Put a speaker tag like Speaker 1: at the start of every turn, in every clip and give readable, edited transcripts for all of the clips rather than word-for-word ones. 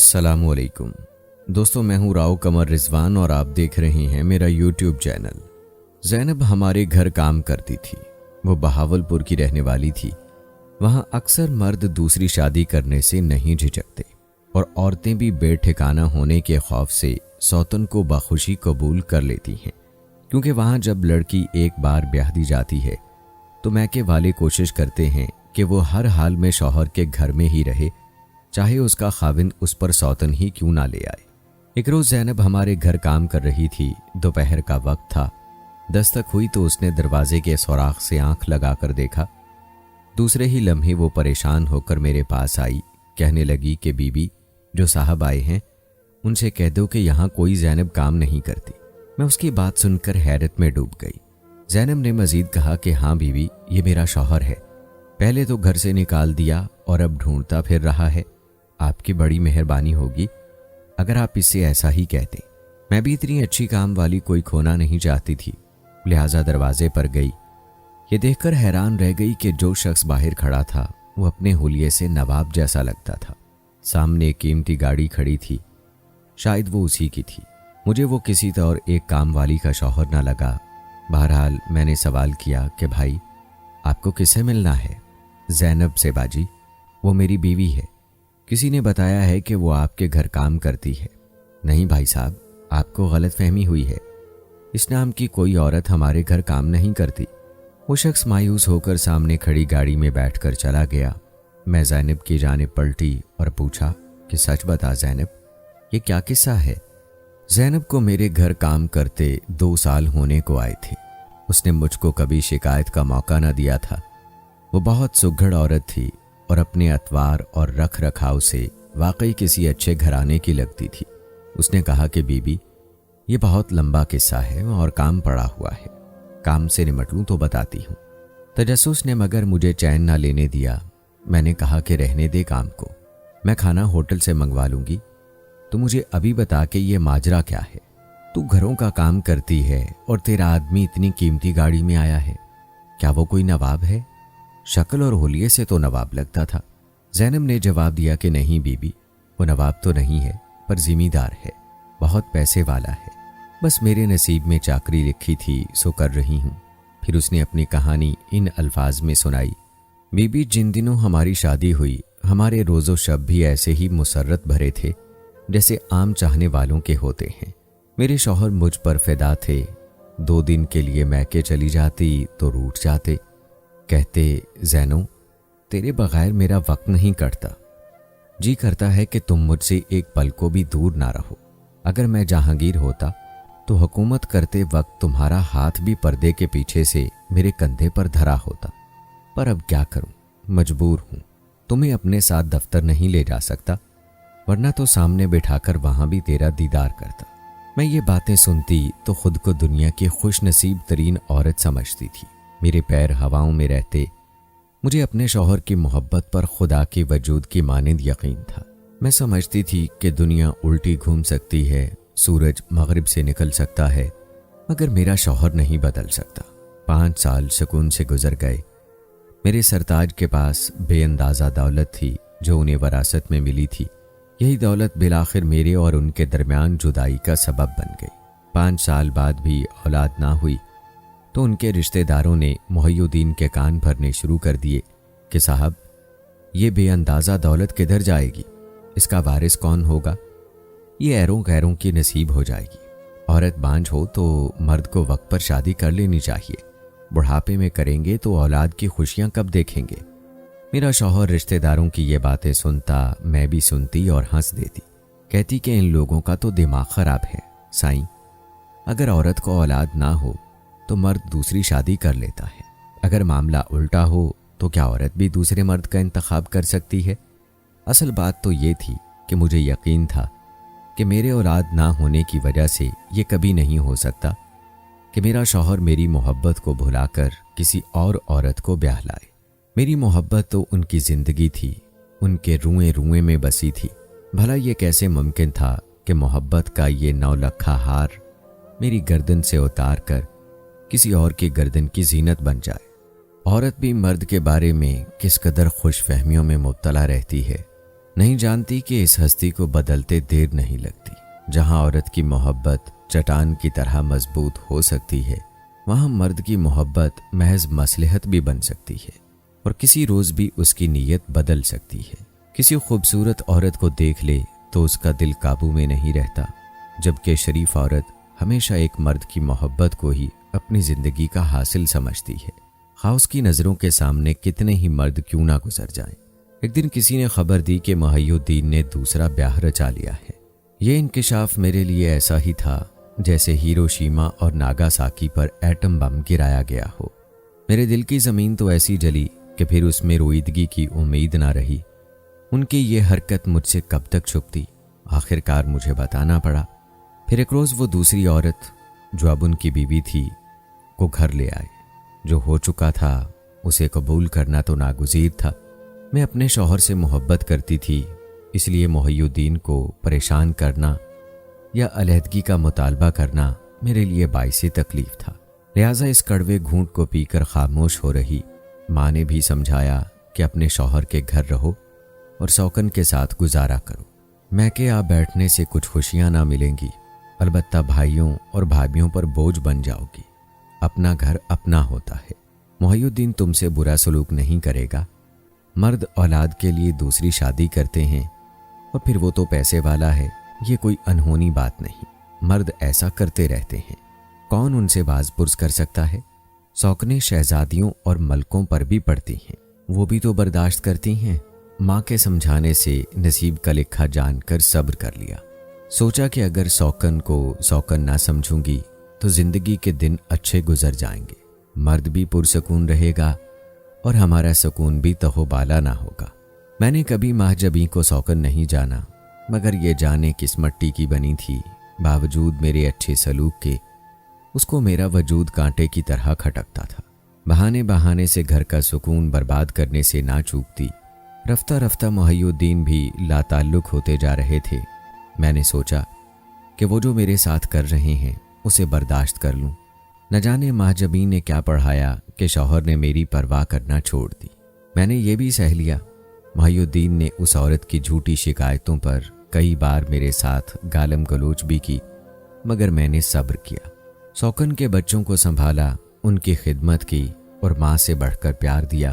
Speaker 1: अस्सलाम वालेकुम दोस्तों, मैं हूं राव कमर रिजवान और आप देख रहे हैं मेरा यूट्यूब चैनल। ज़ैनब हमारे घर काम करती थी। वो बहावलपुर की रहने वाली थी। वहां अक्सर मर्द दूसरी शादी करने से नहीं झिझकते और औरतें भी बेठिकाना होने के खौफ से सौतन को बखुशी कबूल कर लेती हैं, क्योंकि वहां जब लड़की एक बार ब्याह दी जाती है तो मैके वाले कोशिश करते हैं कि वो हर हाल में शौहर के घर में ही रहे, चाहे उसका खाविंद उस पर सौतन ही क्यों ना ले आए। एक रोज ज़ैनब हमारे घर काम कर रही थी। दोपहर का वक्त था। दस्तक हुई तो उसने दरवाजे के सुराख से आंख लगाकर देखा। दूसरे ही लम्हे वो परेशान होकर मेरे पास आई। कहने लगी कि बीबी, जो साहब आए हैं उनसे कह दो कि यहाँ कोई ज़ैनब काम नहीं करती। मैं उसकी बात सुनकर हैरत में डूब गई। ज़ैनब ने मजीद कहा कि हाँ बीबी, ये मेरा शौहर है। पहले तो घर से निकाल दिया और अब ढूंढता फिर रहा है। आपकी बड़ी मेहरबानी होगी अगर आप इससे ऐसा ही कहते। मैं भी इतनी अच्छी काम वाली कोई खोना नहीं चाहती थी, लिहाजा दरवाजे पर गई। ये देखकर हैरान रह गई कि जो शख्स बाहर खड़ा था वो अपने हुलिये से नवाब जैसा लगता था। सामने एक कीमती गाड़ी खड़ी थी, शायद वो उसी की थी। मुझे वो किसी और एक काम वाली का शौहर न लगा। बहरहाल मैंने सवाल किया कि भाई, आपको किससे मिलना है? ज़ैनब से बाजी, वो मेरी बीवी है। किसी ने बताया है कि वो आपके घर काम करती है। नहीं भाई साहब, आपको गलत फहमी हुई है। इस नाम की कोई औरत हमारे घर काम नहीं करती। वो शख्स मायूस होकर सामने खड़ी गाड़ी में बैठकर चला गया। मैं ज़ैनब की जानिब पलटी और पूछा कि सच बता ज़ैनब, ये क्या किस्सा है? ज़ैनब को मेरे घर काम करते 2 साल होने को आए थे। उसने मुझको कभी शिकायत का मौका न दिया था। वो बहुत सुघड़ औरत थी और अपने अतवार और रख रखाव से वाकई किसी अच्छे घराने की लगती थी। उसने कहा कि बीबी, ये बहुत लंबा किस्सा है और काम पड़ा हुआ है। काम से निमट लूं तो बताती हूँ। तजस्सुस ने मगर मुझे चैन ना लेने दिया। मैंने कहा कि रहने दे काम को, मैं खाना होटल से मंगवा लूंगी। तो मुझे अभी बता कि ये माजरा क्या है? तू घरों का काम करती है और तेरा आदमी इतनी कीमती गाड़ी में आया है। क्या वो कोई नवाब है? शक्ल और हुलिये से तो नवाब लगता था। ज़ैनब ने जवाब दिया कि नहीं बीबी, वो नवाब तो नहीं है, पर जिम्मेदार है, बहुत पैसे वाला है। बस मेरे नसीब में चाकरी लिखी थी सो कर रही हूँ। फिर उसने अपनी कहानी इन अल्फाज में सुनाई। बीबी, जिन दिनों हमारी शादी हुई, हमारे रोज़ो शब भी ऐसे ही मुसर्रत भरे थे जैसे आम चाहने वालों के होते हैं। मेरे शौहर मुझ पर फिदा थे। 2 दिन के लिए मैके चली जाती तो रूठ जाते। कहते, ज़ैनो, तेरे बगैर मेरा वक्त नहीं कटता। जी करता है कि तुम मुझसे एक पल को भी दूर ना रहो। अगर मैं जहांगीर होता तो हुकूमत करते वक्त तुम्हारा हाथ भी पर्दे के पीछे से मेरे कंधे पर धरा होता। पर अब क्या करूं, मजबूर हूं। तुम्हें अपने साथ दफ्तर नहीं ले जा सकता, वरना तो सामने बिठाकर वहां भी तेरा दीदार करता। मैं ये बातें सुनती तो खुद को दुनिया की खुश नसीब तरीन औरत समझती थी। मेरे पैर हवाओं में रहते। मुझे अपने शौहर की मोहब्बत पर खुदा के वजूद की मानिंद यकीन था। मैं समझती थी कि दुनिया उल्टी घूम सकती है, सूरज मगरिब से निकल सकता है, मगर मेरा शौहर नहीं बदल सकता। 5 साल सुकून से गुजर गए। मेरे सरताज के पास बेअंदाज़ा दौलत थी जो उन्हें वरासत में मिली थी। यही दौलत बिलाखिर मेरे और उनके दरमियान जुदाई का सबब बन गई। 5 साल बाद भी औलाद ना हुई तो उनके रिश्तेदारों ने मोहिउद्दीन के कान भरने शुरू कर दिए कि साहब, ये बेअंदाज़ा दौलत किधर जाएगी? इसका वारिस कौन होगा? ये ऐरों गैरों की नसीब हो जाएगी। औरत बांझ हो तो मर्द को वक्त पर शादी कर लेनी चाहिए। बुढ़ापे में करेंगे तो औलाद की खुशियां कब देखेंगे? मेरा शौहर रिश्तेदारों की ये बातें सुनता, मैं भी सुनती और हंस देती। कहती कि इन लोगों का तो दिमाग खराब है साईं। अगर औरत को औलाद ना हो तो मर्द दूसरी शादी कर लेता है। अगर मामला उल्टा हो तो क्या औरत भी दूसरे मर्द का इंतखाब कर सकती है? असल बात तो ये थी कि मुझे यकीन था कि मेरे औलाद ना होने की वजह से ये कभी नहीं हो सकता कि मेरा शौहर मेरी मोहब्बत को भुलाकर किसी और औरत को ब्याह लाए। मेरी मोहब्बत तो उनकी जिंदगी थी, उनके रुएं रुएं में बसी थी। भला ये कैसे मुमकिन था कि मोहब्बत का ये 9 लखा हार मेरी गर्दन से उतार कर किसी और की गर्दन की जीनत बन जाए। औरत भी मर्द के बारे में किस कदर खुश फहमियों में मुब्तला रहती है। नहीं जानती कि इस हस्ती को बदलते देर नहीं लगती। जहां औरत की मोहब्बत चट्टान की तरह मजबूत हो सकती है, वहां मर्द की मोहब्बत महज मसलहत भी बन सकती है और किसी रोज भी उसकी नीयत बदल सकती है। किसी खूबसूरत औरत को देख ले तो उसका दिल काबू में नहीं रहता, जबकि शरीफ औरत हमेशा एक मर्द की मोहब्बत को ही अपनी जिंदगी का हासिल समझती है, ख़ास उसकी नज़रों के सामने कितने ही मर्द क्यों ना गुजर जाएं। एक दिन किसी ने खबर दी कि मुहय्यिद्दीन ने दूसरा ब्याह रचा लिया है। ये इंकिशाफ मेरे लिए ऐसा ही था जैसे हिरोशिमा और नागासाकी पर एटम बम गिराया गया हो। मेरे दिल की ज़मीन तो ऐसी जली कि फिर उसमें रोईदगी की उम्मीद ना रही। उनकी ये हरकत मुझसे कब तक छुपती, आखिरकार मुझे बताना पड़ा। फिर एक रोज़ वो दूसरी औरत जो अब उनकी बीवी थी को घर ले आए। जो हो चुका था उसे कबूल करना तो नागुज़ीर था। मैं अपने शौहर से मोहब्बत करती थी, इसलिए मुहय्यिद्दीन को परेशान करना या अलहदगी का मुतालबा करना मेरे लिए बाइसे तकलीफ था। लिहाजा इस कड़वे घूंट को पीकर खामोश हो रही माँ ने भी समझाया कि अपने शौहर के घर रहो और शौकन के साथ गुजारा करो। मैं के आप बैठने से कुछ खुशियाँ ना मिलेंगी, अलबत्ता भाइयों और भाभियों पर बोझ बन जाओगी। अपना घर अपना होता है। मुहय्यिद्दीन तुमसे बुरा सलूक नहीं करेगा। मर्द औलाद के लिए दूसरी शादी करते हैं और फिर वो तो पैसे वाला है, ये कोई अनहोनी बात नहीं। मर्द ऐसा करते रहते हैं, कौन उनसे बाज पुरस कर सकता है। शौकनें शहजादियों और मलकों पर भी पड़ती हैं, वो भी तो बर्दाश्त करती हैं। माँ के समझाने से नसीब का लिखा जानकर सब्र कर लिया। सोचा कि अगर शौकन को शौकन ना समझूंगी तो जिंदगी के दिन अच्छे गुजर जाएंगे, मर्द भी पुरसकून रहेगा और हमारा सुकून भी तहोबाला ना होगा। मैंने कभी महजबी को शौकन नहीं जाना, मगर ये जाने किस मट्टी की बनी थी। बावजूद मेरे अच्छे सलूक के उसको मेरा वजूद कांटे की तरह खटकता था। बहाने बहाने से घर का सुकून बर्बाद करने से ना चूकती। रफ्ता रफ्ता मुहय्यिद्दीन भी लाताल्लुक होते जा रहे थे। मैंने सोचा कि वो जो मेरे साथ कर रहे हैं उसे बर्दाश्त कर लूं। न जाने महजबी ने क्या पढ़ाया कि शौहर ने मेरी परवाह करना छोड़ दी। मैंने ये भी सह लिया। मुहय्यिद्दीन ने उस औरत की झूठी शिकायतों पर कई बार मेरे साथ गालम गलोच भी की, मगर मैंने सब्र किया। शौकन के बच्चों को संभाला, उनकी खिदमत की और माँ से बढ़कर प्यार दिया,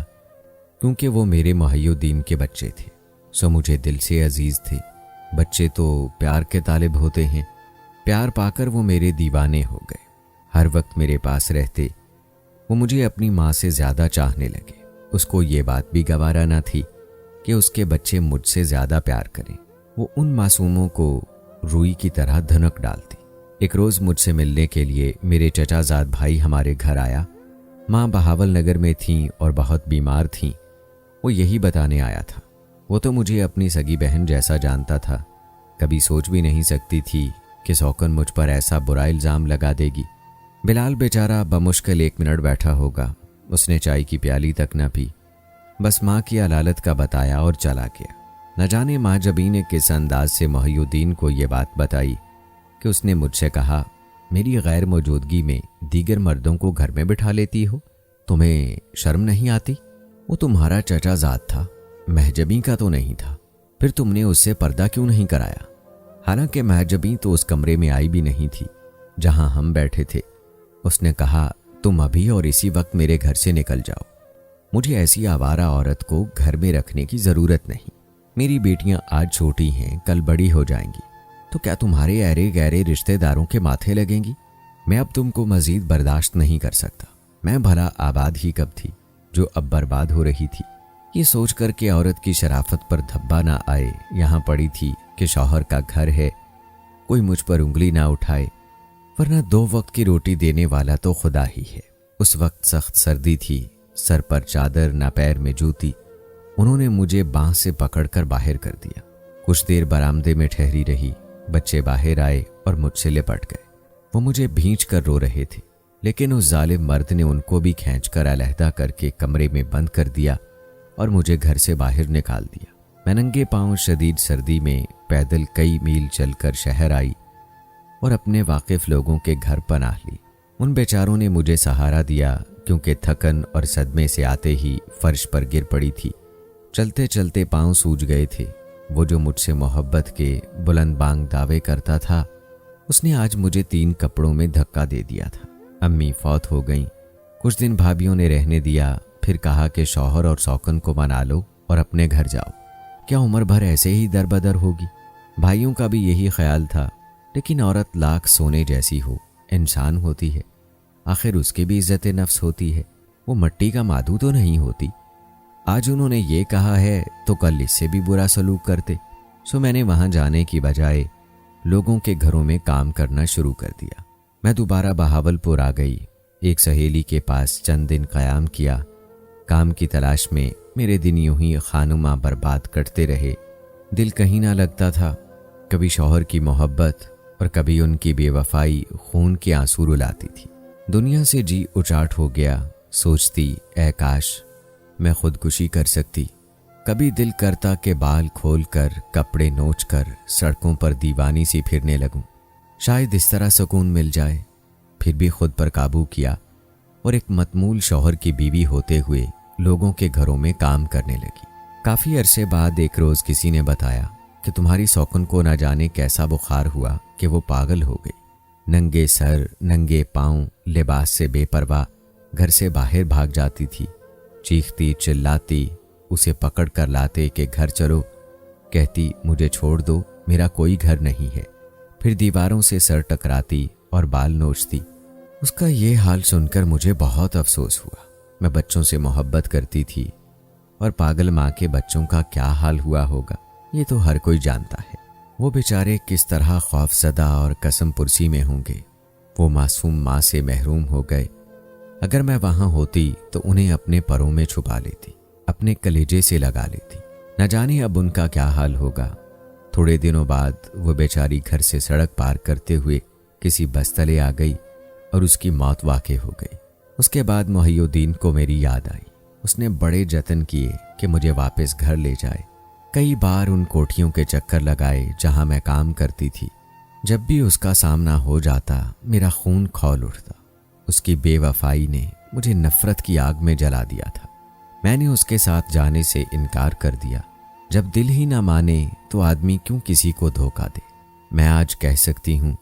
Speaker 1: क्योंकि वो मेरे मुहय्यिद्दीन के बच्चे थे, सो मुझे दिल से अजीज थे। बच्चे तो प्यार के तालिब होते हैं। प्यार पाकर वो मेरे दीवाने हो गए। हर वक्त मेरे पास रहते। वो मुझे अपनी माँ से ज़्यादा चाहने लगे। उसको ये बात भी गवारा न थी कि उसके बच्चे मुझसे ज़्यादा प्यार करें। वो उन मासूमों को रुई की तरह धनक डालती। एक रोज़ मुझसे मिलने के लिए मेरे चचाजाद भाई हमारे घर आया। माँ बहावल नगर में थीं और बहुत बीमार थीं। वो यही बताने आया था। वो तो मुझे अपनी सगी बहन जैसा जानता था। कभी सोच भी नहीं सकती थी कि शौकन मुझ पर ऐसा बुरा इल्ज़ाम लगा देगी। बिलाल बेचारा बमुश्किल 1 मिनट बैठा होगा। उसने चाय की प्याली तक न पी, बस माँ की अलालत का बताया और चला गया। न जाने माँ जबी ने किस अंदाज से मुहय्यिद्दीन को ये बात बताई कि उसने मुझसे कहा, मेरी गैर मौजूदगी में दीगर मर्दों को घर में बिठा लेती हो, तुम्हें शर्म नहीं आती? वो तुम्हारा चचाजाद था, महजबी का तो नहीं था, फिर तुमने उससे पर्दा क्यों नहीं कराया? हालांकि महजबी तो उस कमरे में आई भी नहीं थी जहां हम बैठे थे। उसने कहा, तुम अभी और इसी वक्त मेरे घर से निकल जाओ। मुझे ऐसी आवारा औरत को घर में रखने की ज़रूरत नहीं। मेरी बेटियां आज छोटी हैं, कल बड़ी हो जाएंगी, तो क्या तुम्हारे ऐरे गहरे रिश्तेदारों के माथे लगेंगी? मैं अब तुमको मजीद बर्दाश्त नहीं कर सकता। मैं भला आबाद ही कब थी जो अब बर्बाद हो रही थी। ये सोच कर कि औरत की शराफत पर धब्बा ना आए, यहाँ पड़ी थी कि शौहर का घर है, कोई मुझ पर उंगली ना उठाए, वरना 2 वक्त की रोटी देने वाला तो खुदा ही है। उस वक्त सख्त सर्दी थी, सर पर चादर ना पैर में जूती। उन्होंने मुझे बांह से पकड़कर बाहर कर दिया। कुछ देर बरामदे में ठहरी रही। बच्चे बाहर आए और मुझसे लिपट गए। वो मुझे भींच कर रो रहे थे, लेकिन उस जालिम मर्द ने उनको भी खींचकर अलहदा करके कमरे में बंद कर दिया और मुझे घर से बाहर निकाल दिया। मैं नंगे पांव शदीद सर्दी में पैदल कई मील चलकर शहर आई और अपने वाकिफ लोगों के घर पनाह ली। उन बेचारों ने मुझे सहारा दिया, क्योंकि थकन और सदमे से आते ही फर्श पर गिर पड़ी थी। चलते चलते पांव सूज गए थे। وہ جو مجھ سے محبت کے بلند بانگ دعوے کرتا تھا، اس نے آج مجھے 3 کپڑوں میں دھکا دے دیا تھا۔ امی فوت ہو گئیں، کچھ دن بھابھیوں نے رہنے دیا، پھر کہا کہ شوہر اور سوکن کو منا لو اور اپنے گھر جاؤ۔ کیا عمر بھر ایسے ہی در بدر ہوگی؟ بھائیوں کا بھی یہی خیال تھا، لیکن عورت لاکھ سونے جیسی ہو، انسان ہوتی ہے، آخر اس کی بھی عزت نفس ہوتی ہے، وہ مٹی کا مادو تو نہیں ہوتی۔ آج انہوں نے یہ کہا ہے تو کل اس سے بھی برا سلوک کرتے، سو میں نے وہاں جانے کی بجائے لوگوں کے گھروں میں کام کرنا شروع کر دیا۔ میں دوبارہ بہاولپور آ گئی، ایک سہیلی کے پاس چند دن قیام کیا۔ کام کی تلاش میں میرے دن یوں ہی خانماں برباد کٹتے رہے، دل کہیں نہ لگتا تھا۔ کبھی شوہر کی محبت اور کبھی ان کی بے وفائی خون کے آنسو رلاتی تھی۔ دنیا سے جی اچاٹ ہو گیا، سوچتی اے کاش میں خودکشی کر سکتی۔ کبھی دل کرتا کہ بال کھول کر کپڑے نوچ کر سڑکوں پر دیوانی سی پھرنے لگوں، شاید اس طرح سکون مل جائے۔ پھر بھی خود پر قابو کیا اور ایک متمول شوہر کی بیوی ہوتے ہوئے لوگوں کے گھروں میں کام کرنے لگی۔ کافی عرصے بعد ایک روز کسی نے بتایا کہ تمہاری سوکن کو نہ جانے کیسا بخار ہوا کہ وہ پاگل ہو گئی۔ ننگے سر ننگے پاؤں لباس سے بے پرواہ گھر سے باہر بھاگ جاتی تھی، چیختی چلاتی اسے پکڑ کر لاتے کہ گھر چلو، کہتی مجھے چھوڑ دو، میرا کوئی گھر نہیں ہے، پھر دیواروں سے سر ٹکراتی اور بال نوچتی۔ اس کا یہ حال سن کر مجھے بہت افسوس ہوا۔ میں بچوں سے محبت کرتی تھی، اور پاگل ماں کے بچوں کا کیا حال ہوا ہوگا یہ تو ہر کوئی جانتا ہے۔ وہ بیچارے کس طرح خوف زدہ اور قسم پرسی میں ہوں گے۔ وہ معصوم ماں سے محروم ہو گئے۔ اگر میں وہاں ہوتی تو انہیں اپنے پروں میں چھپا لیتی، اپنے کلیجے سے لگا لیتی۔ نہ جانے اب ان کا کیا حال ہوگا۔ تھوڑے دنوں بعد وہ بیچاری گھر سے سڑک پار کرتے ہوئے کسی بس تلے آ گئی اور اس کی موت واقع ہو گئی۔ اس کے بعد محی الدین کو میری یاد آئی۔ اس نے بڑے جتن کیے کہ مجھے واپس گھر لے جائے۔ کئی بار ان کوٹھیوں کے چکر لگائے جہاں میں کام کرتی تھی۔ جب بھی اس کا سامنا ہو جاتا میرا خون کھول اٹھتا۔ اس کی بے وفائی نے مجھے نفرت کی آگ میں جلا دیا تھا۔ میں نے اس کے ساتھ جانے سے انکار کر دیا۔ جب دل ہی نہ مانے تو آدمی کیوں کسی کو دھوکہ دے؟ میں آج کہہ سکتی ہوں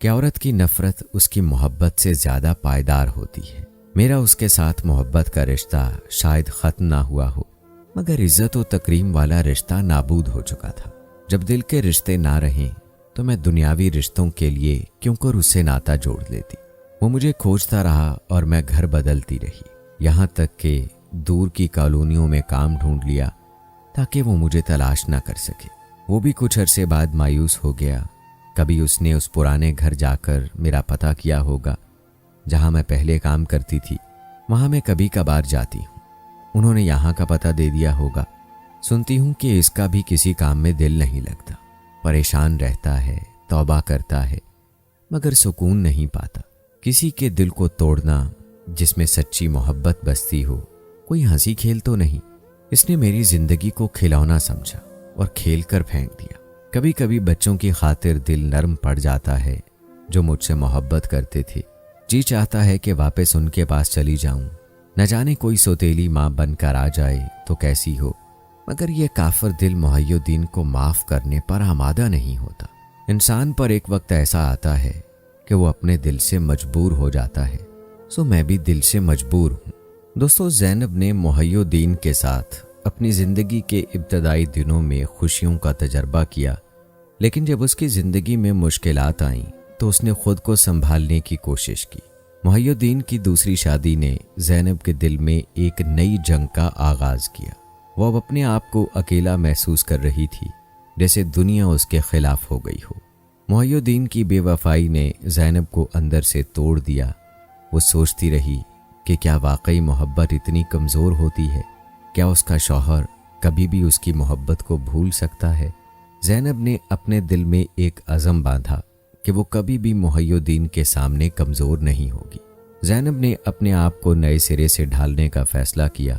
Speaker 1: کہ عورت کی نفرت اس کی محبت سے زیادہ پائیدار ہوتی ہے۔ میرا اس کے ساتھ محبت کا رشتہ شاید ختم نہ ہوا ہو، مگر عزت و تکریم والا رشتہ نابود ہو چکا تھا۔ جب دل کے رشتے نہ رہیں تو میں دنیاوی رشتوں کے لیے کیوں کر اس سے ناتا جوڑ لیتی۔ وہ مجھے کھوجتا رہا اور میں گھر بدلتی رہی، یہاں تک کہ دور کی کالونیوں میں کام ڈھونڈ لیا تاکہ وہ مجھے تلاش نہ کر سکے۔ وہ بھی کچھ عرصے بعد مایوس ہو گیا۔ کبھی اس نے اس پرانے گھر جا کر میرا پتہ کیا ہوگا جہاں میں پہلے کام کرتی تھی، وہاں میں کبھی کبھار جاتی ہوں۔ انہوں نے یہاں کا پتہ دے دیا ہوگا۔ سنتی ہوں کہ اس کا بھی کسی کام میں دل نہیں لگتا، پریشان رہتا ہے، توبہ کرتا ہے، مگر سکون نہیں پاتا۔ کسی کے دل کو توڑنا جس میں سچی محبت بستی ہو کوئی ہنسی کھیل تو نہیں۔ اس نے میری زندگی کو کھلونا سمجھا اور کھیل کر پھینک دیا۔ کبھی کبھی بچوں کی خاطر دل نرم پڑ جاتا ہے جو مجھ سے محبت کرتے تھے۔ جی چاہتا ہے کہ واپس ان کے پاس چلی جاؤں، نہ جانے کوئی سوتیلی ماں بن کر آ جائے تو کیسی ہو، مگر یہ کافر دل محی الدین کو معاف کرنے پر آمادہ نہیں ہوتا۔ انسان پر ایک وقت ایسا آتا ہے کہ وہ اپنے دل سے مجبور ہو جاتا ہے، سو میں بھی دل سے مجبور ہوں۔ دوستو، زینب نے محی الدین کے ساتھ اپنی زندگی کے ابتدائی دنوں میں خوشیوں کا تجربہ کیا، لیکن جب اس کی زندگی میں مشکلات آئیں تو اس نے خود کو سنبھالنے کی کوشش کی۔ محی الدین کی دوسری شادی نے زینب کے دل میں ایک نئی جنگ کا آغاز کیا۔ وہ اب اپنے آپ کو اکیلا محسوس کر رہی تھی، جیسے دنیا اس کے خلاف ہو گئی ہو۔ محی الدین کی بے وفائی نے زینب کو اندر سے توڑ دیا۔ وہ سوچتی رہی کہ کیا واقعی محبت اتنی کمزور ہوتی ہے؟ کیا اس کا شوہر کبھی بھی اس کی محبت کو بھول سکتا ہے؟ زینب نے اپنے دل میں ایک عزم باندھا کہ وہ کبھی بھی محی الدین کے سامنے کمزور نہیں ہوگی۔ زینب نے اپنے آپ کو نئے سرے سے ڈھالنے کا فیصلہ کیا۔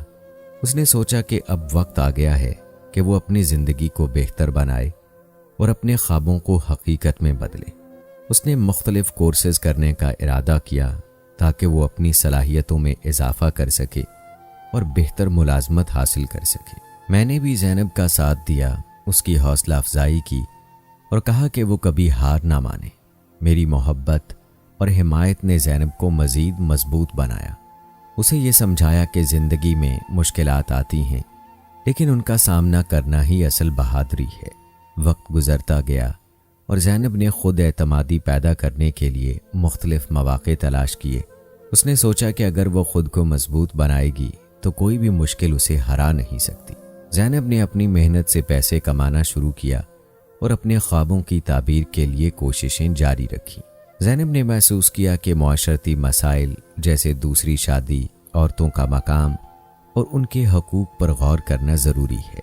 Speaker 1: اس نے سوچا کہ اب وقت آ گیا ہے کہ وہ اپنی زندگی کو بہتر بنائے اور اپنے خوابوں کو حقیقت میں بدلے۔ اس نے مختلف کورسز کرنے کا ارادہ کیا تاکہ وہ اپنی صلاحیتوں میں اضافہ کر سکے اور بہتر ملازمت حاصل کر سکے۔ میں نے بھی زینب کا ساتھ دیا۔ اس کی حوصلہ افزائی کی اور کہا کہ وہ کبھی ہار نہ مانے۔ میری محبت اور حمایت نے زینب کو مزید مضبوط بنایا۔ اسے یہ سمجھایا کہ زندگی میں مشکلات آتی ہیں، لیکن ان کا سامنا کرنا ہی اصل بہادری ہے۔ وقت گزرتا گیا اور زینب نے خود اعتمادی پیدا کرنے کے لیے مختلف مواقع تلاش کیے۔ اس نے سوچا کہ اگر وہ خود کو مضبوط بنائے گی تو کوئی بھی مشکل اسے ہرا نہیں سکتی۔ زینب نے اپنی محنت سے پیسے کمانا شروع کیا اور اپنے خوابوں کی تعبیر کے لیے کوششیں جاری رکھی۔ زینب نے محسوس کیا کہ معاشرتی مسائل جیسے دوسری شادی، عورتوں کا مقام اور ان کے حقوق پر غور کرنا ضروری ہے۔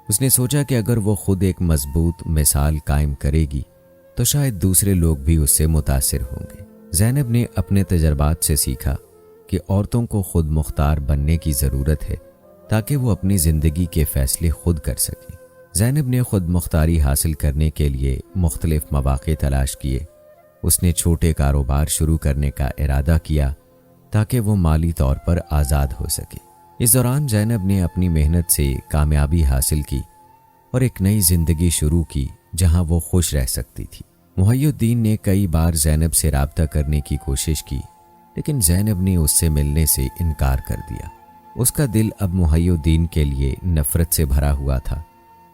Speaker 1: اس نے سوچا کہ اگر وہ خود ایک مضبوط مثال قائم کرے گی تو شاید دوسرے لوگ بھی اس سے متاثر ہوں گے۔ زینب نے اپنے تجربات سے سیکھا کہ عورتوں کو خود مختار بننے کی ضرورت ہے تاکہ وہ اپنی زندگی کے فیصلے خود کر سکیں۔ زینب نے خود مختاری حاصل کرنے کے لیے مختلف مواقع تلاش کیے۔ اس نے چھوٹے کاروبار شروع کرنے کا ارادہ کیا تاکہ وہ مالی طور پر آزاد ہو سکے۔ اس دوران زینب نے اپنی محنت سے کامیابی حاصل کی اور ایک نئی زندگی شروع کی جہاں وہ خوش رہ سکتی تھی۔ محی الدین نے کئی بار زینب سے رابطہ کرنے کی کوشش کی، لیکن زینب نے اس سے ملنے سے انکار کر دیا۔ اس کا دل اب محی الدین کے لیے نفرت سے بھرا ہوا تھا۔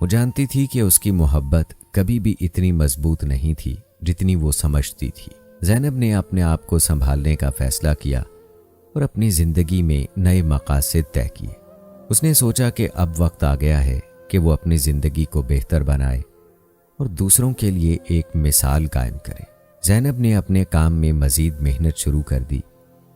Speaker 1: وہ جانتی تھی کہ اس کی محبت کبھی بھی اتنی مضبوط نہیں تھی جتنی وہ سمجھتی تھی۔ زینب نے اپنے آپ کو سنبھالنے کا فیصلہ کیا اور اپنی زندگی میں نئے مقاصد طے کیے۔ اس نے سوچا کہ اب وقت آ گیا ہے کہ وہ اپنی زندگی کو بہتر بنائے اور دوسروں کے لیے ایک مثال قائم کرے۔ زینب نے اپنے کام میں مزید محنت شروع کر دی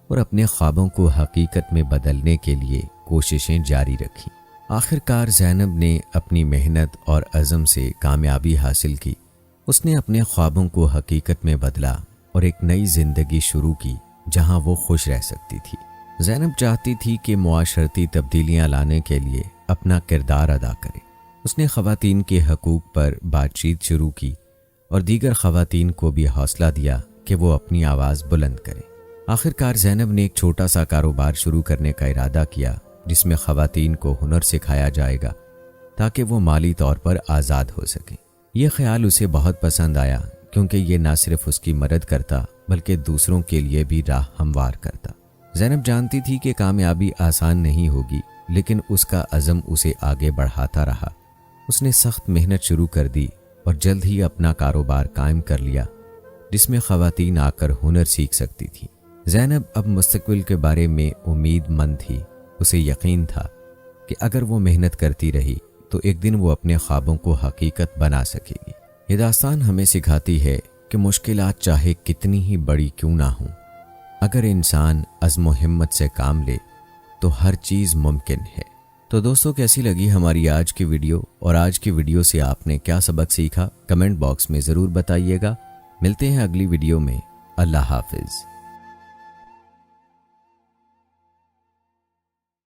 Speaker 1: اور اپنے خوابوں کو حقیقت میں بدلنے کے لیے کوششیں جاری رکھیں۔ آخر کار زینب نے اپنی محنت اور عزم سے کامیابی حاصل کی۔ اس نے اپنے خوابوں کو حقیقت میں بدلا اور ایک نئی زندگی شروع کی جہاں وہ خوش رہ سکتی تھی۔ زینب چاہتی تھی کہ معاشرتی تبدیلیاں لانے کے لیے اپنا کردار ادا کرے۔ اس نے خواتین کے حقوق پر بات چیت شروع کی اور دیگر خواتین کو بھی حوصلہ دیا کہ وہ اپنی آواز بلند کریں۔ آخر کار زینب نے ایک چھوٹا سا کاروبار شروع کرنے کا ارادہ کیا جس میں خواتین کو ہنر سکھایا جائے گا تاکہ وہ مالی طور پر آزاد ہو سکیں۔ یہ خیال اسے بہت پسند آیا کیونکہ یہ نہ صرف اس کی مدد کرتا بلکہ دوسروں کے لیے بھی راہ ہموار کرتا۔ زینب جانتی تھی کہ کامیابی آسان نہیں ہوگی، لیکن اس کا عزم اسے آگے بڑھاتا رہا۔ اس نے سخت محنت شروع کر دی اور جلد ہی اپنا کاروبار قائم کر لیا جس میں خواتین آ کر ہنر سیکھ سکتی تھیں۔ زینب اب مستقبل کے بارے میں امید مند تھی۔ اسے یقین تھا کہ اگر وہ محنت کرتی رہی تو ایک دن وہ اپنے خوابوں کو حقیقت بنا سکے گی۔ یہ داستان ہمیں سکھاتی ہے کہ مشکلات چاہے کتنی ہی بڑی کیوں نہ ہوں، اگر انسان عزم و ہمت سے کام لے تو ہر چیز ممکن ہے۔ تو دوستو، کیسی لگی ہماری آج کی ویڈیو، اور آج کی ویڈیو سے آپ نے کیا سبق سیکھا؟ کمنٹ باکس میں ضرور بتائیے گا۔ ملتے ہیں اگلی ویڈیو میں۔ اللہ حافظ۔